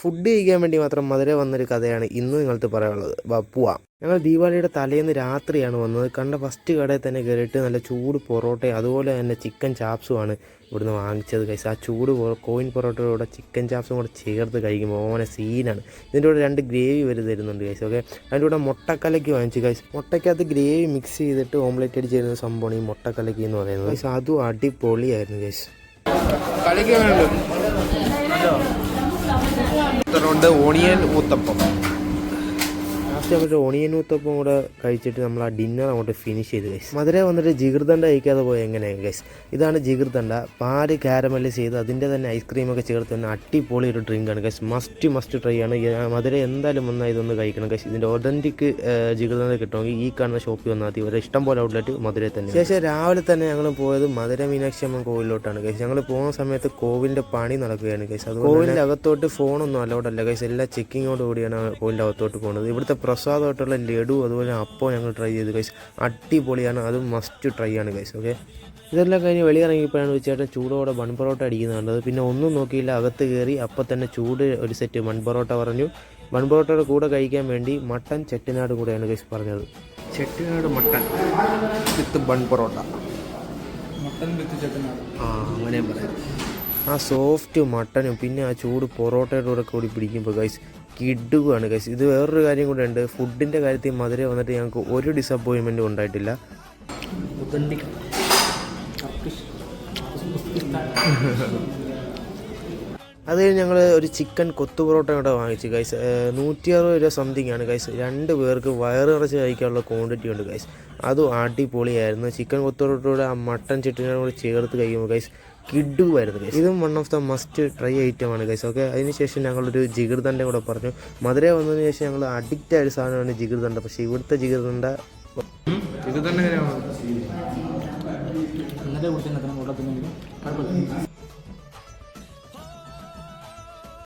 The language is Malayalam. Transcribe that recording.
ഫുഡ് കഴിക്കാൻ വേണ്ടി മാത്രം മധുര വന്നൊരു കഥയാണ് ഇന്ന് നിങ്ങൾക്ക് പറയാനുള്ളത്. പോവാം. ഞങ്ങൾ ദീപാവലിയുടെ തലേന്ന് രാത്രിയാണ് വന്നത്. കണ്ട ഫസ്റ്റ് കടയിൽ തന്നെ കയറിയിട്ട് നല്ല ചൂട് പൊറോട്ടയും അതുപോലെ തന്നെ ചിക്കൻ ചാപ്സുമാണ് ഇവിടുന്ന് വാങ്ങിച്ചത് ഗൈസ്. ആ ചൂട് കോയിൻ പൊറോട്ടയുടെ കൂടെ ചിക്കൻ ചാപ്സും കൂടെ ചേർത്ത് കഴിക്കുമ്പോൾ ഓനെ സീനാണ്. ഇതിൻ്റെ കൂടെ 2 ഗ്രേവി വരെ തരുന്നുണ്ട് ഗൈസ്. ഓക്കെ, അതിൻ്റെ കൂടെ മുട്ടക്കലക്കി വാങ്ങിച്ചു ഗൈസ്. മുട്ടയ്ക്കകത്ത് ഗ്രേവി മിക്സ് ചെയ്തിട്ട് ഓംലെറ്റ് അടിച്ച് തരുന്ന സംഭവമാണ് ഈ മുട്ടക്കലക്കി എന്ന് പറയുന്നത് ഗൈസ്. അതും അടിപൊളിയായിരുന്നു ഗൈസ്. കളിക്ക് വേണ്ട ഓണിയൻ ഊത്തപ്പം. ലാസ്റ്റ് നമ്മൾ ഓണിയൻ ഊത്തപ്പം കൂടെ കഴിച്ചിട്ട് നമ്മൾ ആ ഡിന്നർ അങ്ങോട്ട് ഫിനിഷ് ചെയ്ത് ഗൈസ്. മധുര വന്നിട്ട് ജിഗർദണ്ഡ കഴിക്കാതെ പോയി എങ്ങനെയാണ് ഗൈസ്. ഇതാണ് ജിഗർദണ്ഡ. പാല് കാരമല് ചെയ്ത് അതിൻ്റെ തന്നെ ഐസ്ക്രീമൊക്കെ ചേർത്ത് തന്നെ അടിപൊളി ഒരു ഡ്രിങ്കാണ് ഗൈസ്. മസ്റ്റ് ട്രൈ ആണ്. മധുര എന്തായാലും വന്നാൽ ഇതൊന്ന് കഴിക്കണം ഗൈസ്. ഇതിൻ്റെ ഒതൻറ്റിക് ജിഗർദണ്ഡ കിട്ടുമെങ്കിൽ ഈ കാണുന്ന ഷോപ്പിൽ വന്നാൽ മതി. ഒരു ഇഷ്ടം പോലെ ഔട്ട്ലെറ്റ് മധുരയിൽ തന്നെ. ശേഷം രാവിലെ തന്നെ ഞങ്ങൾ പോയത് മധുര മീനാക്ഷി അമ്മൻ കോവിലോട്ടാണ് ഗൈസ്. ഞങ്ങൾ പോകുന്ന സമയത്ത് കോവിലിൻ്റെ പണി നടക്കുകയാണ് ഗൈസ്. അത് കോവിലിൻ്റെ അകത്തോട്ട് ഫോണൊന്നും അലൗഡല്ല ഗൈസ്. എല്ലാ ചെക്കിങ്ങോട് കൂടിയാണ് കോവിലിൻ്റെ അകത്തോട്ട് പോകുന്നത്. ഇവിടുത്തെ പ്രസാദമായിട്ടുള്ള ലഡു അതുപോലെ അപ്പോൾ ഞങ്ങൾ ട്രൈ ചെയ്തു ഗൈസ്. അടിപൊളിയാണ്. അതും മസ്റ്റ് ട്രൈ ആണ് ഗൈസ്. ഓക്കെ, ഇതെല്ലാം കഴിഞ്ഞ് വെളിയിറങ്ങിയപ്പോഴാണ് വെച്ചാൽ ചൂടോടെ ബൺ പൊറോട്ട അടിക്കുന്നത് കണ്ടത്. പിന്നെ ഒന്നും നോക്കിയില്ല, അകത്ത് കയറി അപ്പം തന്നെ ചൂട് ഒരു സെറ്റ് ബൺ പൊറോട്ട പറഞ്ഞു. ബൺ പൊറോട്ടയുടെ കൂടെ കഴിക്കാൻ വേണ്ടി മട്ടൻ ചെട്ടിനാട് കൂടെയാണ് ഗൈസ് പറഞ്ഞത്. ചെട്ടിനാട് മട്ടൻ വിത്ത് ബൺ പൊറോട്ട, മട്ടൻ വിത്ത് ചെട്ടിനാട്, അങ്ങനെയും പറയാം. ആ സോഫ്റ്റ് മട്ടനും പിന്നെ ആ ചൂട് പൊറോട്ടയുടെ കൂടെ കൂടി പിടിക്കുമ്പോൾ ഗൈസ് കിടുകയാണ് ഗൈസ്. ഇത് വേറൊരു കാര്യം കൂടെ ഉണ്ട്. ഫുഡിൻ്റെ കാര്യത്തിൽ മധുര വന്നിട്ട് ഞങ്ങൾക്ക് ഒരു ഡിസപ്പോയിൻമെൻറ്റും ഉണ്ടായിട്ടില്ല. അത് കഴിഞ്ഞ് ഞങ്ങൾ ഒരു ചിക്കൻ കൊത്തു പൊറോട്ട കൂടെ വാങ്ങിച്ചു ഗൈസ്. 160 രൂപ സംതിങ് ആണ് ഗൈസ്. 2 പേർക്ക് വയറ് നിറച്ച് കഴിക്കാനുള്ള ക്വാണ്ടിറ്റി ഉണ്ട് ഗൈസ്. അതും അടിപൊളിയായിരുന്നു. ചിക്കൻ കൊത്തു പൊറോട്ടയുടെ ആ മട്ടൻ ചെട്ടിനോട് കൂടി ചേർത്ത് കഴിക്കുമ്പോൾ ഗൈസ് കിടുവായിരുന്നു ഗൈസ്. ഇതും one of the must try ഐറ്റമാണ് ഗൈസ്. ഓക്കെ, അതിനുശേഷം ഞങ്ങളൊരു ജിഗർദണ്ഡ കൂടെ പറഞ്ഞു. മധുര വന്നതിന് ശേഷം ഞങ്ങൾ അഡിക്റ്റ് ആയ സാധനമാണ് ജിഗർദണ്ഡ. പക്ഷേ ഇവിടുത്തെ ജിഗർദണ്ഡ